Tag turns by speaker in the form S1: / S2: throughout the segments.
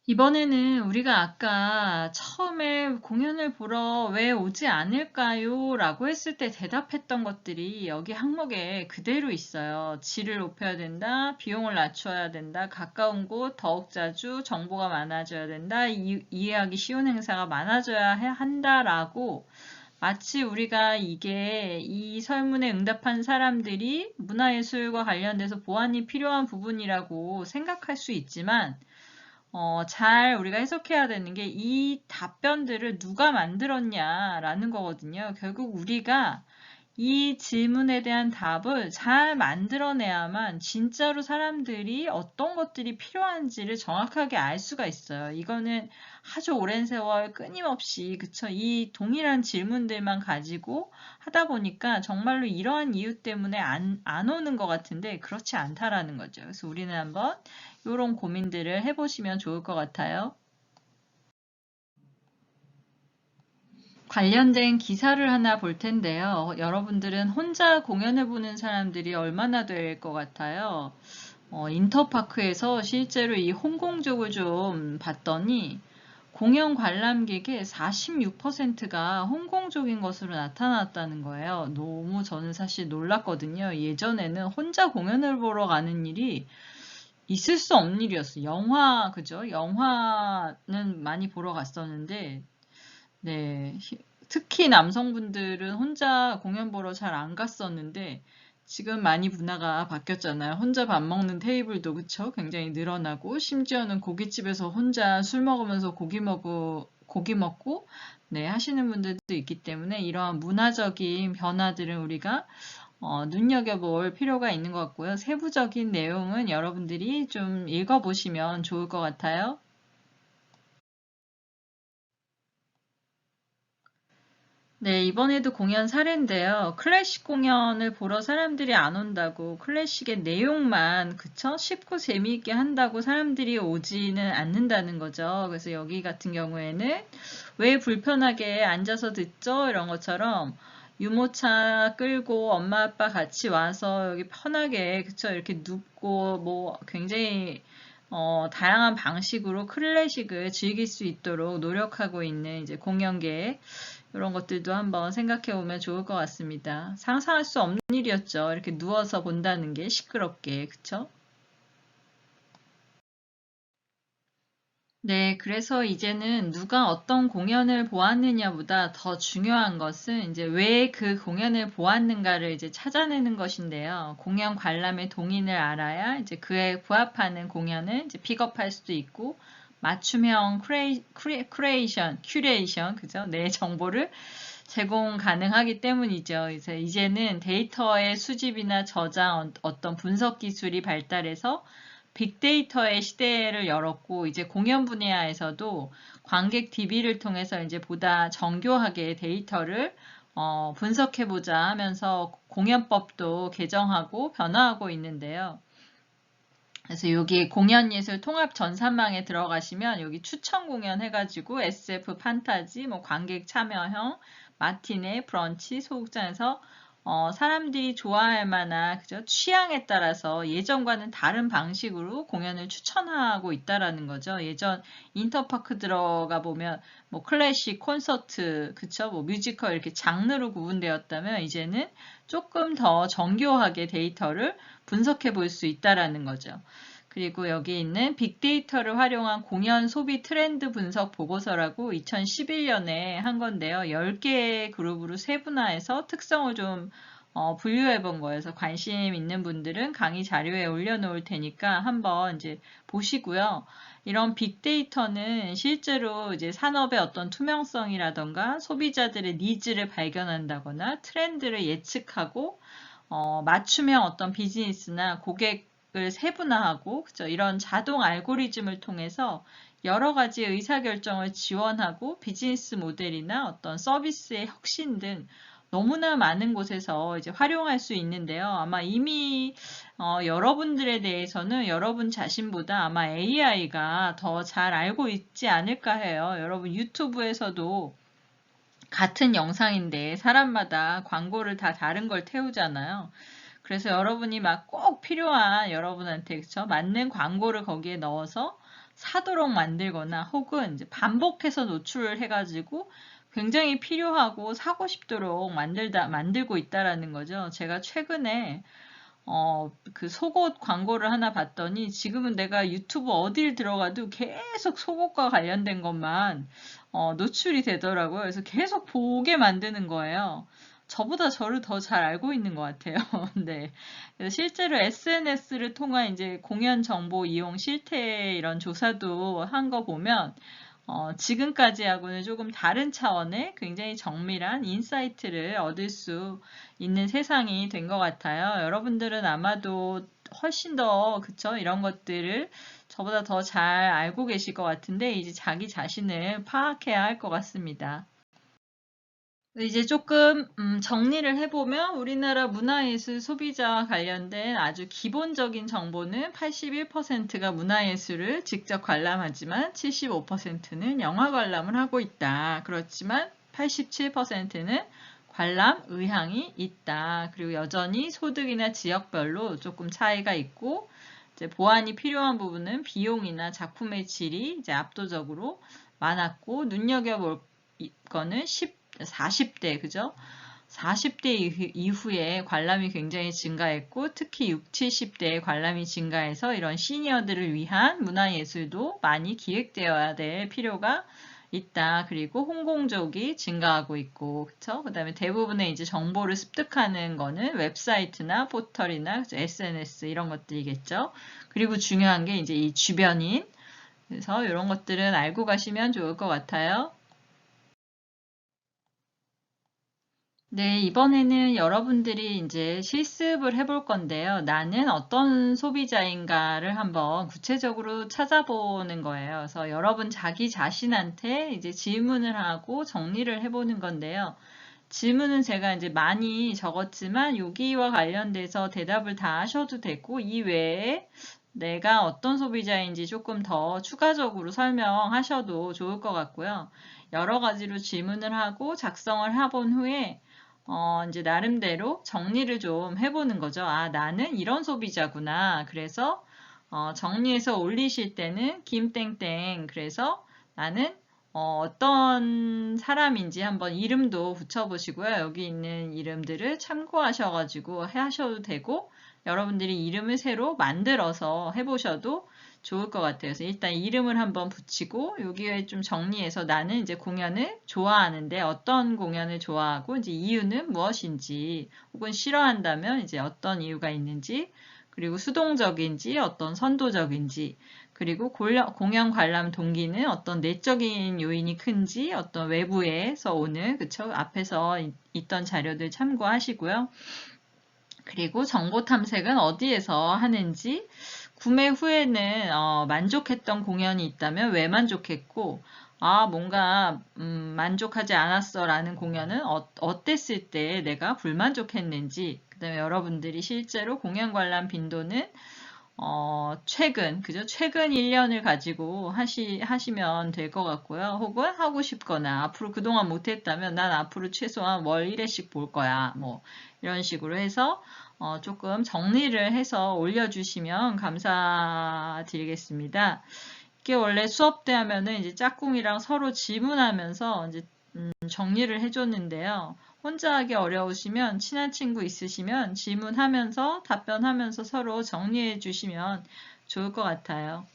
S1: 이번에는 우리가 아까 처음에 공연을 보러 왜 오지 않을까요? 라고 했을 때 대답했던 것들이 여기 항목에 그대로 있어요. 질을 높여야 된다, 비용을 낮춰야 된다, 가까운 곳, 더욱 자주 정보가 많아져야 된다, 이해하기 쉬운 행사가 많아져야 한다라고 마치 우리가 이게 이 설문에 응답한 사람들이 문화예술과 관련돼서 보완이 필요한 부분이라고 생각할 수 있지만 잘 우리가 해석해야 되는 게 이 답변들을 누가 만들었냐라는 거거든요. 결국 우리가 이 질문에 대한 답을 잘 만들어내야만 진짜로 사람들이 어떤 것들이 필요한지를 정확하게 알 수가 있어요. 이거는 아주 오랜 세월 끊임없이 그쵸? 이 동일한 질문들만 가지고 하다 보니까 정말로 이러한 이유 때문에 안 오는 것 같은데 그렇지 않다라는 거죠. 그래서 우리는 한번 이런 고민들을 해보시면 좋을 것 같아요. 관련된 기사를 하나 볼 텐데요. 여러분들은 혼자 공연을 보는 사람들이 얼마나 될 것 같아요? 인터파크에서 실제로 이 홍콩족을 좀 봤더니 공연 관람객의 46%가 홍콩족인 것으로 나타났다는 거예요. 너무 저는 사실 놀랐거든요. 예전에는 혼자 공연을 보러 가는 일이 있을 수 없는 일이었어요. 영화, 그죠? 영화는 많이 보러 갔었는데, 네. 특히 남성분들은 혼자 공연 보러 잘 안 갔었는데, 지금 많이 문화가 바뀌었잖아요. 혼자 밥 먹는 테이블도 그쵸? 굉장히 늘어나고, 심지어는 고깃집에서 혼자 술 먹으면서 고기 먹고, 네, 하시는 분들도 있기 때문에 이러한 문화적인 변화들은 우리가 눈여겨볼 필요가 있는 것 같고요. 세부적인 내용은 여러분들이 좀 읽어보시면 좋을 것 같아요. 네, 이번에도 공연 사례인데요. 클래식 공연을 보러 사람들이 안 온다고 클래식의 내용만 그쵸? 쉽고 재미있게 한다고 사람들이 오지는 않는다는 거죠. 그래서 여기 같은 경우에는 왜 불편하게 앉아서 듣죠? 이런 것처럼 유모차 끌고 엄마 아빠 같이 와서 여기 편하게 그쵸? 이렇게 눕고 뭐 굉장히 다양한 방식으로 클래식을 즐길 수 있도록 노력하고 있는 이제 공연계 이런 것들도 한번 생각해 보면 좋을 것 같습니다. 상상할 수 없는 일이었죠. 이렇게 누워서 본다는 게 시끄럽게, 그쵸? 네, 그래서 이제는 누가 어떤 공연을 보았느냐보다 더 중요한 것은 이제 왜 그 공연을 보았는가를 이제 찾아내는 것인데요. 공연 관람의 동인을 알아야 이제 그에 부합하는 공연을 이제 픽업할 수도 있고 맞춤형 큐레이션, 그죠? 내 정보를 제공 가능하기 때문이죠. 이제는 데이터의 수집이나 저장, 어떤 분석 기술이 발달해서 빅데이터의 시대를 열었고, 이제 공연 분야에서도 관객 DB를 통해서 이제 보다 정교하게 데이터를 분석해보자 하면서 공연법도 개정하고 변화하고 있는데요. 그래서 여기 공연예술 통합 전산망에 들어가시면 여기 추천 공연 해가지고 SF 판타지, 뭐 관객 참여형, 마티네, 브런치, 소극장에서 사람들이 좋아할 만한 그죠? 취향에 따라서 예전과는 다른 방식으로 공연을 추천하고 있다라는 거죠. 예전 인터파크 들어가 보면 뭐 클래식, 콘서트, 그쵸? 뭐 뮤지컬 이렇게 장르로 구분되었다면 이제는 조금 더 정교하게 데이터를 분석해 볼 수 있다라는 거죠. 그리고 여기 있는 빅데이터를 활용한 공연 소비 트렌드 분석 보고서라고 2011년에 한 건데요. 10개의 그룹으로 세분화해서 특성을 좀 분류해 본 거예요. 그래서 관심 있는 분들은 강의 자료에 올려놓을 테니까 한번 이제 보시고요. 이런 빅데이터는 실제로 이제 산업의 어떤 투명성이라던가 소비자들의 니즈를 발견한다거나 트렌드를 예측하고 맞춤형 어떤 비즈니스나 고객을 세분화하고 그죠? 이런 자동 알고리즘을 통해서 여러 가지 의사결정을 지원하고 비즈니스 모델이나 어떤 서비스의 혁신 등 너무나 많은 곳에서 이제 활용할 수 있는데요. 아마 이미 여러분들에 대해서는 여러분 자신보다 아마 AI가 더 잘 알고 있지 않을까 해요. 여러분 유튜브에서도 같은 영상인데 사람마다 광고를 다 다른 걸 태우잖아요. 그래서 여러분이 막 꼭 필요한 여러분한테 그쵸? 맞는 광고를 거기에 넣어서 사도록 만들거나 혹은 이제 반복해서 노출을 해가지고 굉장히 필요하고 사고 싶도록 만들고 있다라는 거죠. 제가 최근에 그 속옷 광고를 하나 봤더니 지금은 내가 유튜브 어딜 들어가도 계속 속옷과 관련된 것만 노출이 되더라고요. 그래서 계속 보게 만드는 거예요. 저보다 저를 더 잘 알고 있는 것 같아요. 네. 그래서 실제로 SNS를 통한 이제 공연 정보 이용 실태 이런 조사도 한 거 보면 지금까지하고는 조금 다른 차원의 굉장히 정밀한 인사이트를 얻을 수 있는 세상이 된 것 같아요. 여러분들은 아마도 훨씬 더, 그쵸? 이런 것들을 저보다 더 잘 알고 계실 것 같은데, 이제 자기 자신을 파악해야 할 것 같습니다. 이제 조금 정리를 해보면 우리나라 문화예술 소비자와 관련된 아주 기본적인 정보는 81%가 문화예술을 직접 관람하지만 75%는 영화 관람을 하고 있다. 그렇지만 87%는 관람 의향이 있다. 그리고 여전히 소득이나 지역별로 조금 차이가 있고 이제 보완이 필요한 부분은 비용이나 작품의 질이 이제 압도적으로 많았고 눈여겨볼 거는 40대, 그죠? 40대 이후에 관람이 굉장히 증가했고 특히 60, 70대의 관람이 증가해서 이런 시니어들을 위한 문화예술도 많이 기획되어야 될 필요가 있다. 그리고 홍콩족이 증가하고 있고, 그쵸? 그 다음에 대부분의 이제 정보를 습득하는 거는 웹사이트나 포털이나 SNS 이런 것들이겠죠. 그리고 중요한 게 이제 이 주변인. 그래서 이런 것들은 알고 가시면 좋을 것 같아요. 네, 이번에는 여러분들이 이제 실습을 해볼 건데요. 나는 어떤 소비자인가를 한번 구체적으로 찾아보는 거예요. 그래서 여러분 자기 자신한테 이제 질문을 하고 정리를 해보는 건데요. 질문은 제가 이제 많이 적었지만 여기와 관련돼서 대답을 다 하셔도 되고 이 외에 내가 어떤 소비자인지 조금 더 추가적으로 설명하셔도 좋을 것 같고요. 여러 가지로 질문을 하고 작성을 해본 후에 이제 나름대로 정리를 좀 해보는 거죠. 아, 나는 이런 소비자구나. 그래서 정리해서 올리실 때는 김땡땡. 그래서 나는 어떤 사람인지 한번 이름도 붙여보시고요. 여기 있는 이름들을 참고하셔가지고 하셔도 되고 여러분들이 이름을 새로 만들어서 해보셔도 좋을 것 같아요. 그래서 일단 이름을 한번 붙이고 여기에 좀 정리해서 나는 이제 공연을 좋아하는데 어떤 공연을 좋아하고 이제 이유는 무엇인지 혹은 싫어한다면 이제 어떤 이유가 있는지 그리고 수동적인지 어떤 선도적인지 그리고 공연 관람 동기는 어떤 내적인 요인이 큰지 어떤 외부에서 오는 그쵸 앞에서 있던 자료들 참고하시고요. 그리고 정보 탐색은 어디에서 하는지 구매 후에는 만족했던 공연이 있다면 왜 만족했고 아 뭔가 만족하지 않았어 라는 공연은 어땠을 때 내가 불만족했는지 그 다음에 여러분들이 실제로 공연 관람 빈도는 그죠? 최근 1년을 가지고 하시면 될 것 같고요. 혹은 하고 싶거나 앞으로 그동안 못했다면 난 앞으로 최소한 월 1회씩 볼 거야. 뭐 이런 식으로 해서 조금 정리를 해서 올려주시면 감사드리겠습니다. 이게 원래 수업 때 하면은 이제 짝꿍이랑 서로 질문하면서 이제 정리를 해줬는데요. 혼자 하기 어려우시면 친한 친구 있으시면 질문하면서 답변하면서 서로 정리해 주시면 좋을 것 같아요.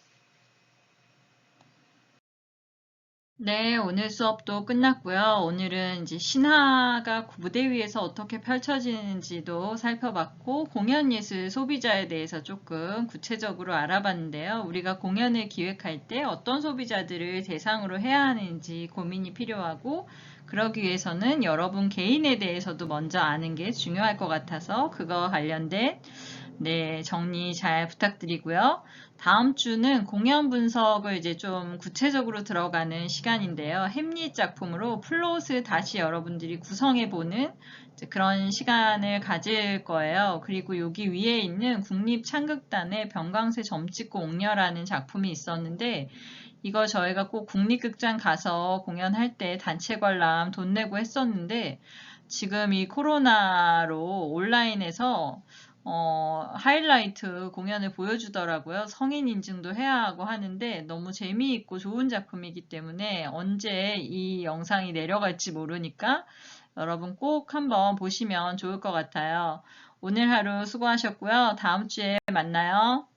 S1: 네, 오늘 수업도 끝났고요. 오늘은 이제 신화가 무대 위에서 어떻게 펼쳐지는지도 살펴봤고, 공연예술 소비자에 대해서 조금 구체적으로 알아봤는데요. 우리가 공연을 기획할 때 어떤 소비자들을 대상으로 해야 하는지 고민이 필요하고, 그러기 위해서는 여러분 개인에 대해서도 먼저 아는 게 중요할 것 같아서 그거와 관련된 네, 정리 잘 부탁드리고요. 다음 주는 공연 분석을 이제 좀 구체적으로 들어가는 시간인데요. 햄릿 작품으로 플롯을 다시 여러분들이 구성해보는 그런 시간을 가질 거예요. 그리고 여기 위에 있는 국립창극단의 병강세 점찍고 옥녀라는 작품이 있었는데 이거 저희가 꼭 국립극장 가서 공연할 때 단체 관람 돈 내고 했었는데 지금 이 코로나로 온라인에서 하이라이트 공연을 보여주더라고요. 성인 인증도 해야 하고 하는데 너무 재미있고 좋은 작품이기 때문에 언제 이 영상이 내려갈지 모르니까 여러분 꼭 한번 보시면 좋을 것 같아요. 오늘 하루 수고하셨고요. 다음 주에 만나요.